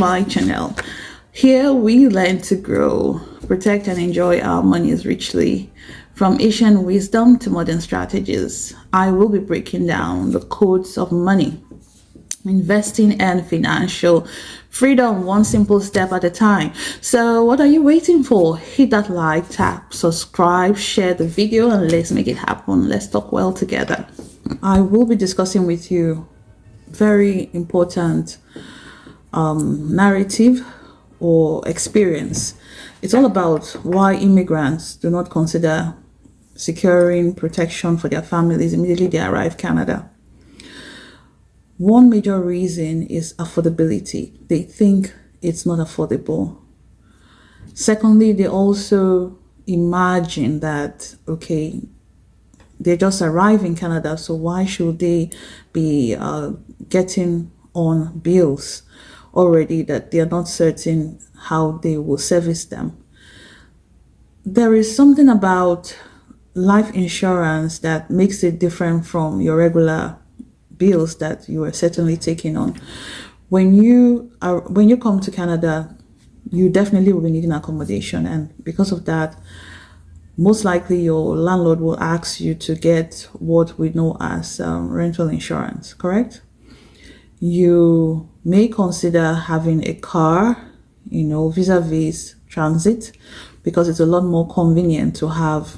My channel. Here we learn to grow, protect and enjoy our monies richly. From ancient wisdom to modern strategies, I will be breaking down the codes of money, investing and financial freedom one simple step at a time. So what are you waiting for? Hit that like, tap, subscribe, share the video, and let's make it happen. Let's talk well together. I will be discussing with you very important narrative or experience. It's all about why immigrants do not consider securing protection for their families immediately they arrive Canada. One major reason is affordability. They think it's not affordable. Secondly, they also imagine that, okay, they just arrived in Canada, so why should they be getting on bills already that they are not certain how they will service them? There is something about life insurance that makes it different from your regular bills that you are certainly taking on. When you come to Canada, you definitely will be needing accommodation, and because of that, most likely your landlord will ask you to get what we know as rental insurance, correct? You may consider having a car, vis-a-vis transit, because it's a lot more convenient to have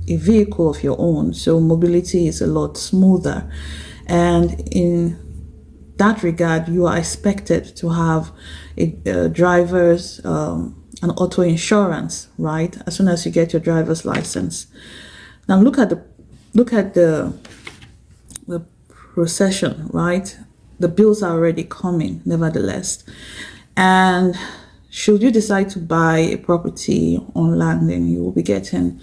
a vehicle of your own. So mobility is a lot smoother. And in that regard, you are expected to have a driver's an auto insurance, right? As soon as you get your driver's license. Now look at the procession, right? The bills are already coming, nevertheless. And should you decide to buy a property on land, then you will be getting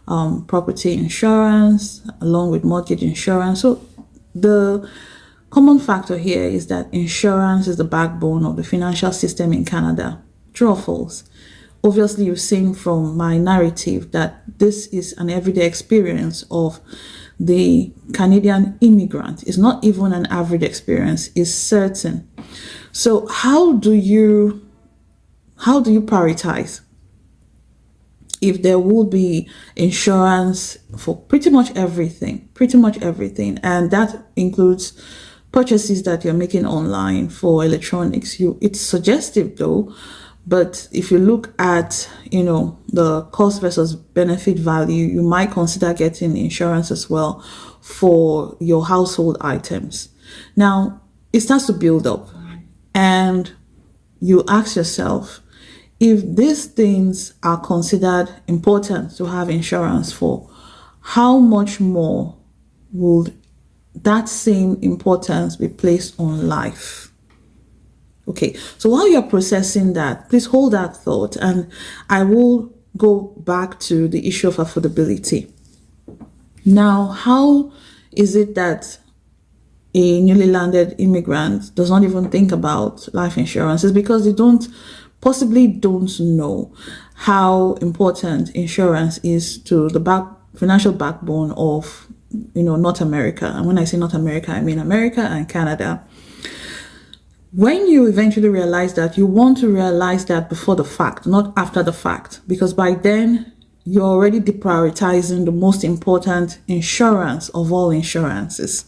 property insurance along with mortgage insurance. So the common factor here is that insurance is the backbone of the financial system in Canada. True or false? Obviously, you've seen from my narrative that this is an everyday experience of the Canadian immigrant. It's not even an average experience, it's certain. So how do you prioritize? If there will be insurance for pretty much everything, and that includes purchases that you're making online for electronics. It's suggestive though, but if you look at, the cost versus benefit value, you might consider getting insurance as well for your household items. Now, it starts to build up, and you ask yourself, if these things are considered important to have insurance for, how much more would that same importance be placed on life? Okay, so while you're processing that, please hold that thought, and I will go back to the issue of affordability. Now, how is it that a newly landed immigrant does not even think about life insurance? It's because they possibly don't know how important insurance is to the financial backbone of, North America. And when I say North America, I mean America and Canada. When you eventually realize that, you want to realize that before the fact, not after the fact, because by then you're already deprioritizing the most important insurance of all insurances.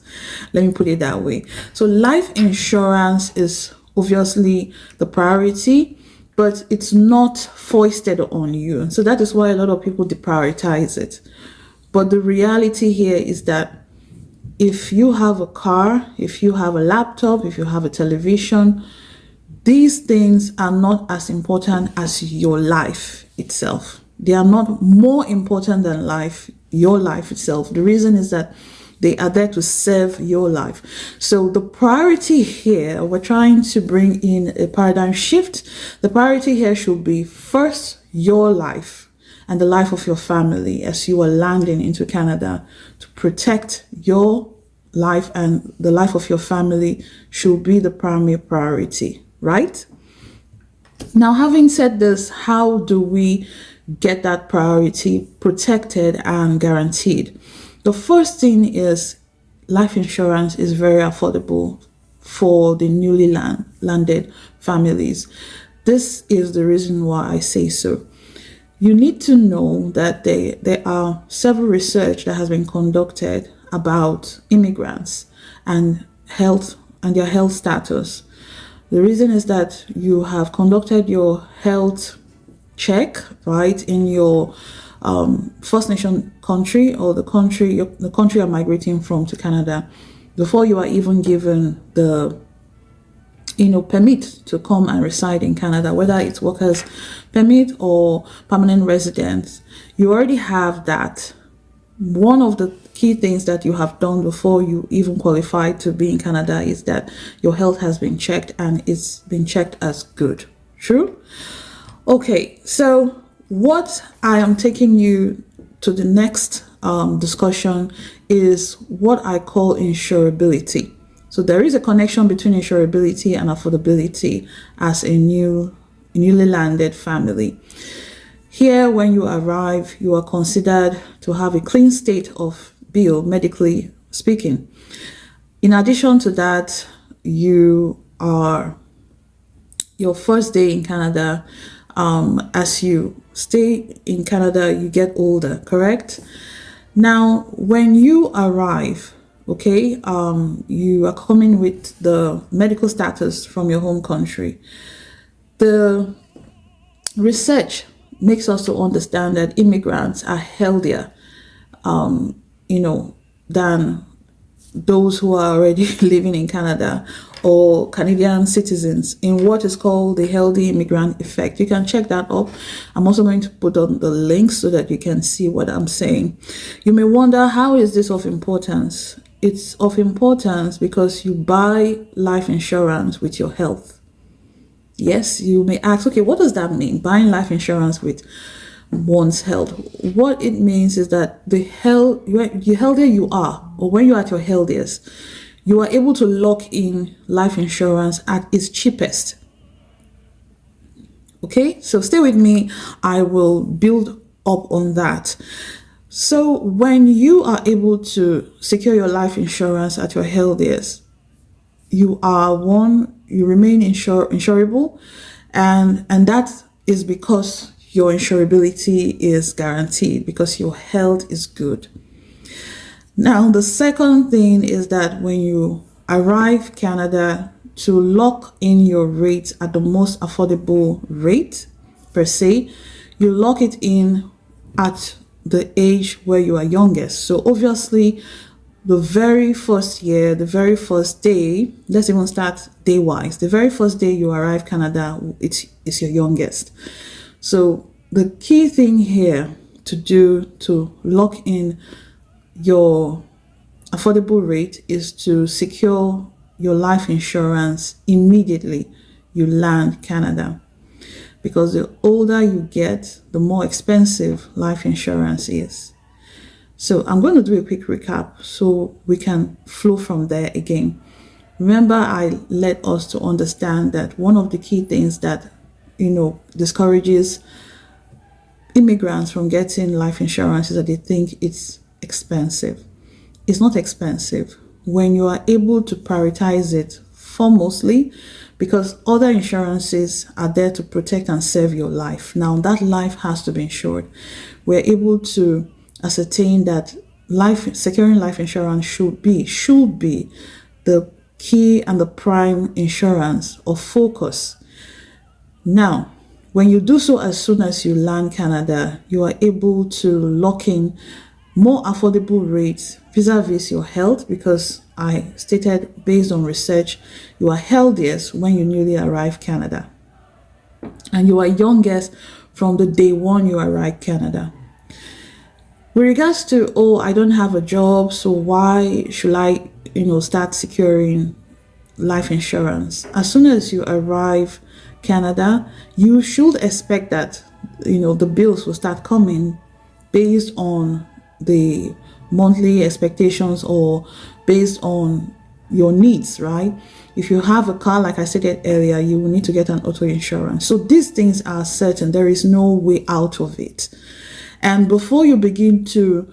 Let me put it that way. So life insurance is obviously the priority, but it's not foisted on you. So that is why a lot of people deprioritize it. But the reality here is that if you have a car, if you have a laptop, if you have a television, these things are not as important as your life itself. They are not more important than your life itself. The reason is that they are there to serve your life. So the priority here, we're trying to bring in a paradigm shift. The priority here should be first your life and the life of your family as you are landing into Canada. To protect your life and the life of your family should be the primary priority, right? Now, having said this, how do we get that priority protected and guaranteed? The first thing is life insurance is very affordable for the newly landed families. This is the reason why I say so. You need to know that there are several research that has been conducted about immigrants and health and their health status. The reason is that you have conducted your health check, right, in your First Nation country, or the country you're migrating from to Canada, before you are even given the permit to come and reside in Canada, whether it's workers permit or permanent residence. You already have that. One of the key things that you have done before you even qualify to be in Canada is that your health has been checked, and it's been checked as good. True? Okay, so what I am taking you to the next discussion is what I call insurability. So there is a connection between insurability and affordability as a newly landed family. Here, when you arrive, you are considered to have a clean state of bill, medically speaking. In addition to that, your first day in Canada, as you stay in Canada, you get older, correct? Now, when you arrive, okay, you are coming with the medical status from your home country. The research makes us to understand that immigrants are healthier, than those who are already living in Canada or Canadian citizens, in what is called the healthy immigrant effect. You can check that up. I'm also going to put on the links so that you can see what I'm saying. You may wonder, how is this of importance? It's of importance because you buy life insurance with your health. Yes, you may ask, okay, what does that mean? Buying life insurance with one's health. What it means is that the healthier you are, or when you're at your healthiest, you are able to lock in life insurance at its cheapest. Okay, so stay with me. I will build up on that. So when you are able to secure your life insurance at your healthiest, you remain insurable, and that is because your insurability is guaranteed, because your health is good. Now, the second thing is that when you arrive Canada, to lock in your rate at the most affordable rate per se, you lock it in at the age where you are youngest. So obviously, the very first year, the very first day, let's even start day wise. The very first day you arrive Canada, it's your youngest. So the key thing here to do to lock in your affordable rate is to secure your life insurance immediately you land Canada, because the older you get, the more expensive life insurance is. So I'm going to do a quick recap so we can flow from there again. Remember, I led us to understand that one of the key things that discourages immigrants from getting life insurance is that they think it's expensive. It's not expensive when you are able to prioritize it foremostly, because other insurances are there to protect and serve your life. Now, that life has to be insured. We're able to ascertain that securing life insurance should be the key and the prime insurance or focus. Now, when you do so as soon as you land Canada, you are able to lock in more affordable rates vis-a-vis your health, because I stated, based on research, you are healthiest when you newly arrive Canada, and you are youngest from the day one you arrive Canada. With regards to, I don't have a job, so why should I, start securing life insurance? As soon as you arrive Canada, you should expect that, the bills will start coming based on the monthly expectations or based on your needs, right? If you have a car, like I said earlier, you will need to get an auto insurance. So these things are certain. There is no way out of it. And before you begin to,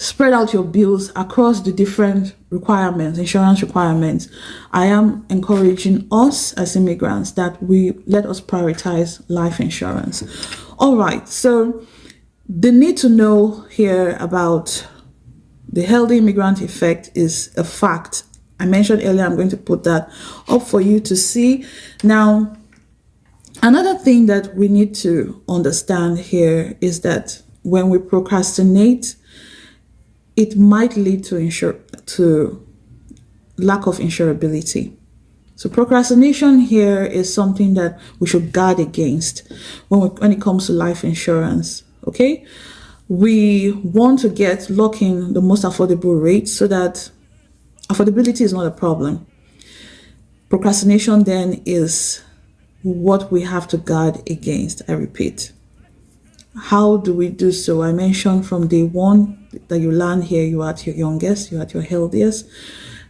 spread out your bills across the different requirements, insurance requirements, I am encouraging us as immigrants that we let us prioritize life insurance. All right, so the need to know here about the healthy immigrant effect is a fact. I mentioned earlier, I'm going to put that up for you to see. Now, another thing that we need to understand here is that when we procrastinate, it might lead to lack of insurability. So procrastination here is something that we should guard against when it comes to life insurance. Okay, we want to lock in the most affordable rate so that affordability is not a problem. Procrastination then is what we have to guard against. I repeat. How do we do so? I mentioned from day one that you land here, you are at your youngest, you are at your healthiest.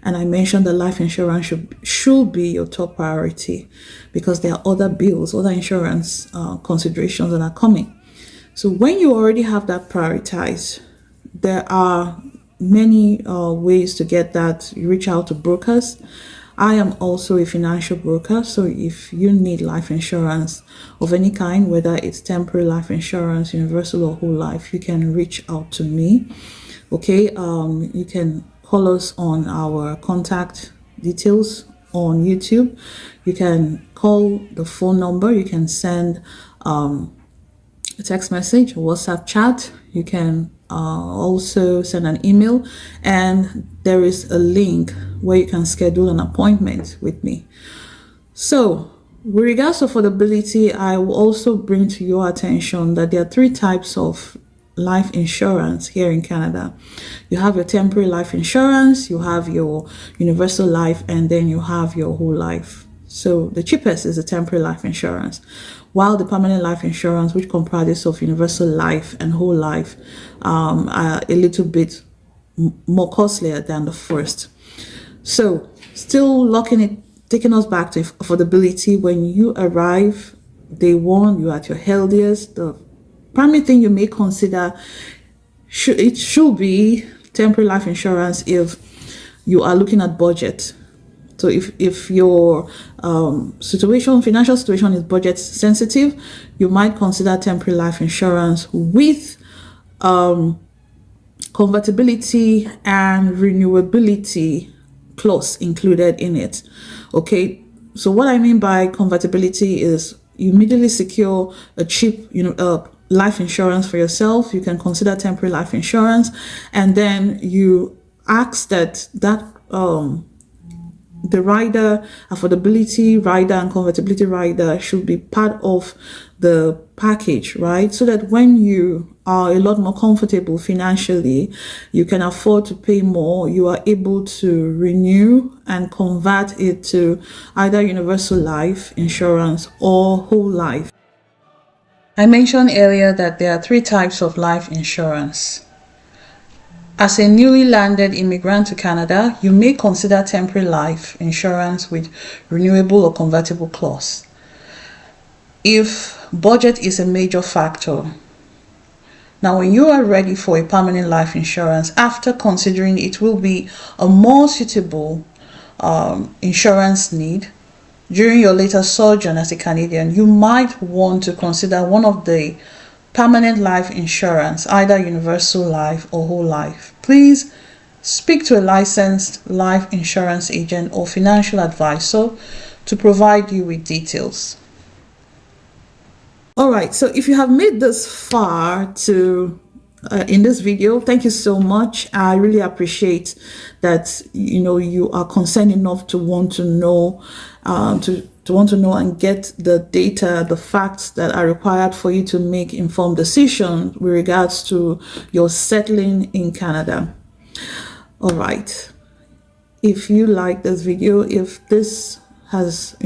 And I mentioned that life insurance should be your top priority because there are other bills, other insurance considerations that are coming. So when you already have that prioritized, there are many ways to get that. You reach out to brokers. I am also a financial broker, so if you need life insurance of any kind, whether it's temporary life insurance, universal or whole life, you can reach out to me. Okay, you can call us on our contact details on YouTube. You can call the phone number. You can send a text message, a WhatsApp chat. You can also send an email, and there is a link where you can schedule an appointment with me. So with regards to affordability, I will also bring to your attention that there are 3 types of life insurance here in Canada. You have your temporary life insurance, you have your universal life, and then you have your whole life. So the cheapest is the temporary life insurance, while the permanent life insurance, which comprises of universal life and whole life, are a little bit more costlier than the first. So still taking us back to affordability. When you arrive day one, you're at your healthiest. The primary thing you may consider should be temporary life insurance if you are looking at budget. So if your financial situation is budget sensitive, you might consider temporary life insurance with convertibility and renewability clause included in it. Okay, so what I mean by convertibility is you immediately secure a cheap life insurance for yourself. You can consider temporary life insurance, and then you ask that the rider, affordability rider and convertibility rider should be part of the package, right? So that when you are a lot more comfortable financially, you can afford to pay more, you are able to renew and convert it to either universal life insurance or whole life. I mentioned earlier that there are 3 types of life insurance. As a newly landed immigrant to Canada, you may consider temporary life insurance with renewable or convertible clause. If budget is a major factor, now when you are ready for a permanent life insurance, after considering it will be a more suitable insurance need during your later sojourn as a Canadian, you might want to consider one of the permanent life insurance, either universal life or whole life. Please speak to a licensed life insurance agent or financial advisor to provide you with details. All right, so if you have made this far in this video, thank you so much. I really appreciate that you are concerned enough to want to know and get the data, the facts that are required for you to make informed decisions with regards to your settling in Canada. All right. If you like this video, if this has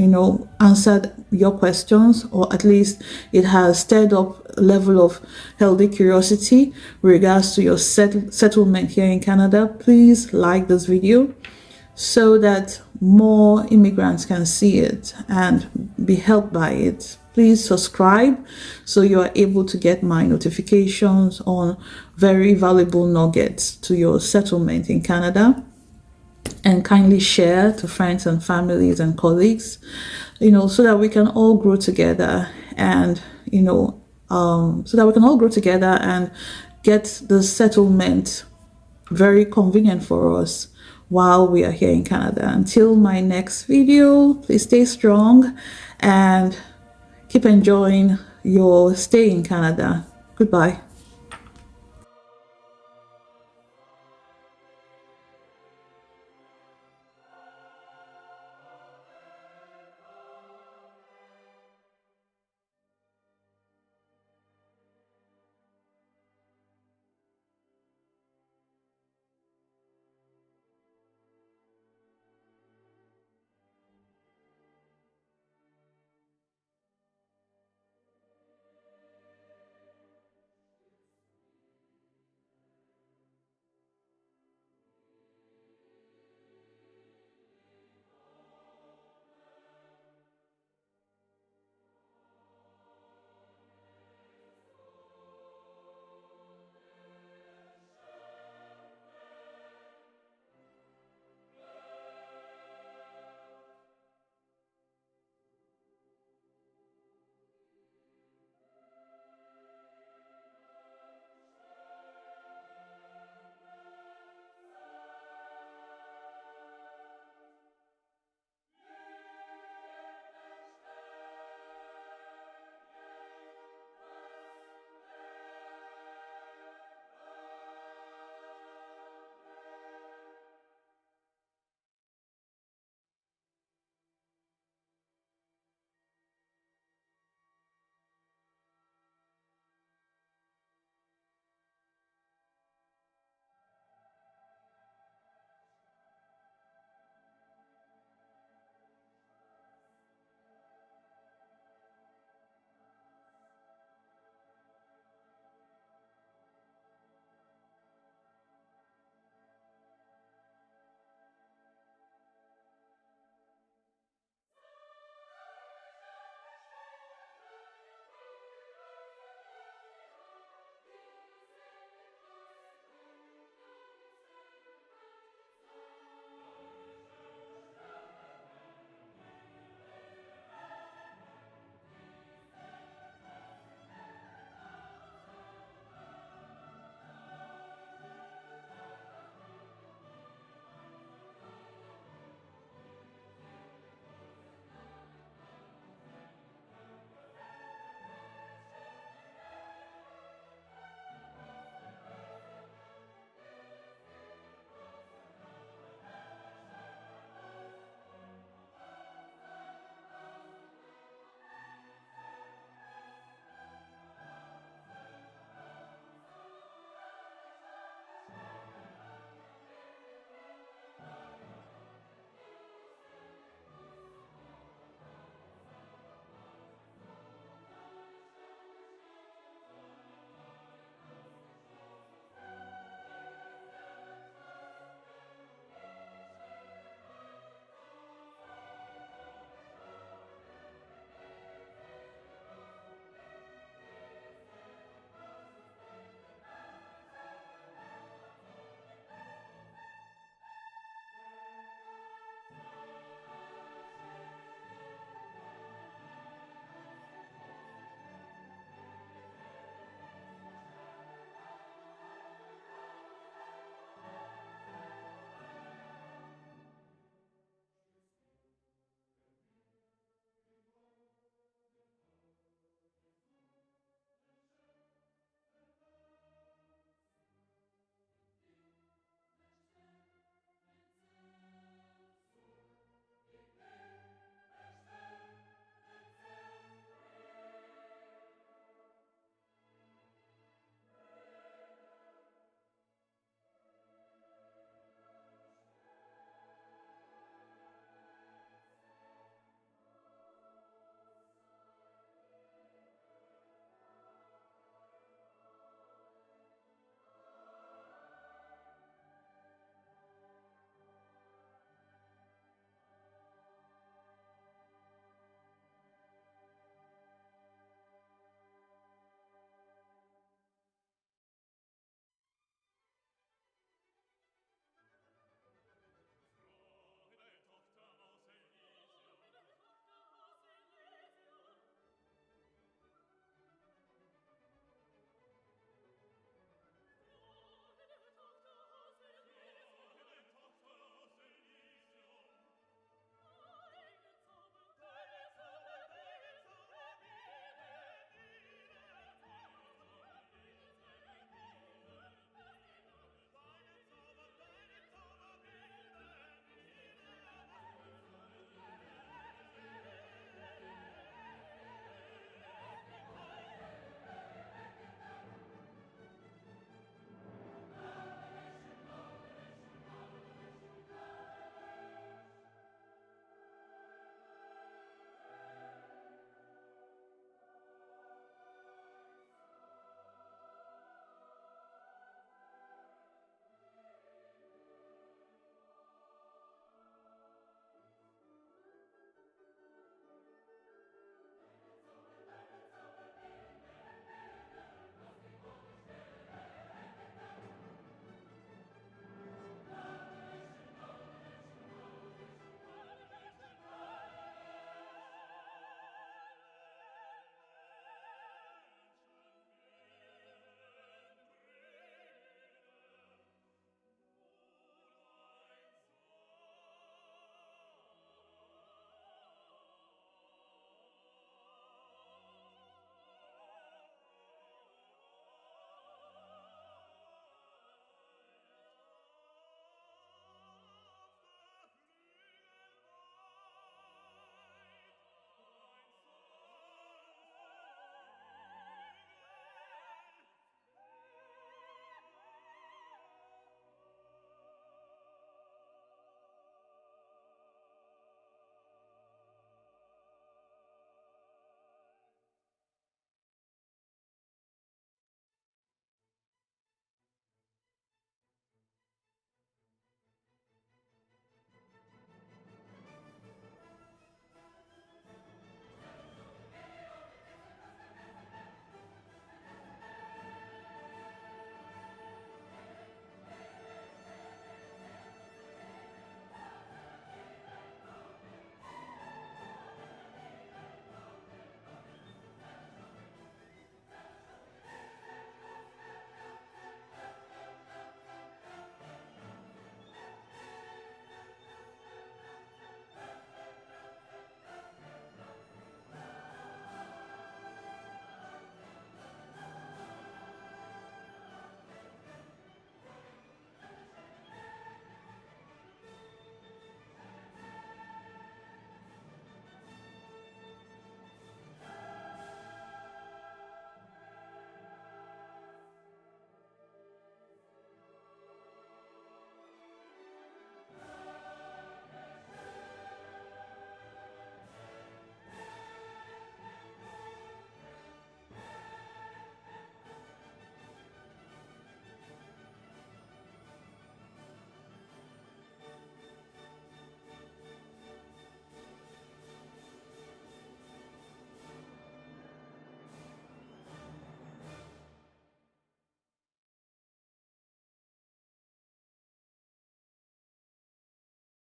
answered your questions, or at least it has stirred up a level of healthy curiosity with regards to your settlement here in Canada, please like this video so that more immigrants can see it and be helped by it. please subscribe so you are able to get my notifications on very valuable nuggets to your settlement in Canada. And kindly share to friends and families and colleagues, so that we can all grow together and, get the settlement very convenient for us while we are here in Canada. Until my next video, please stay strong and keep enjoying your stay in Canada. Goodbye.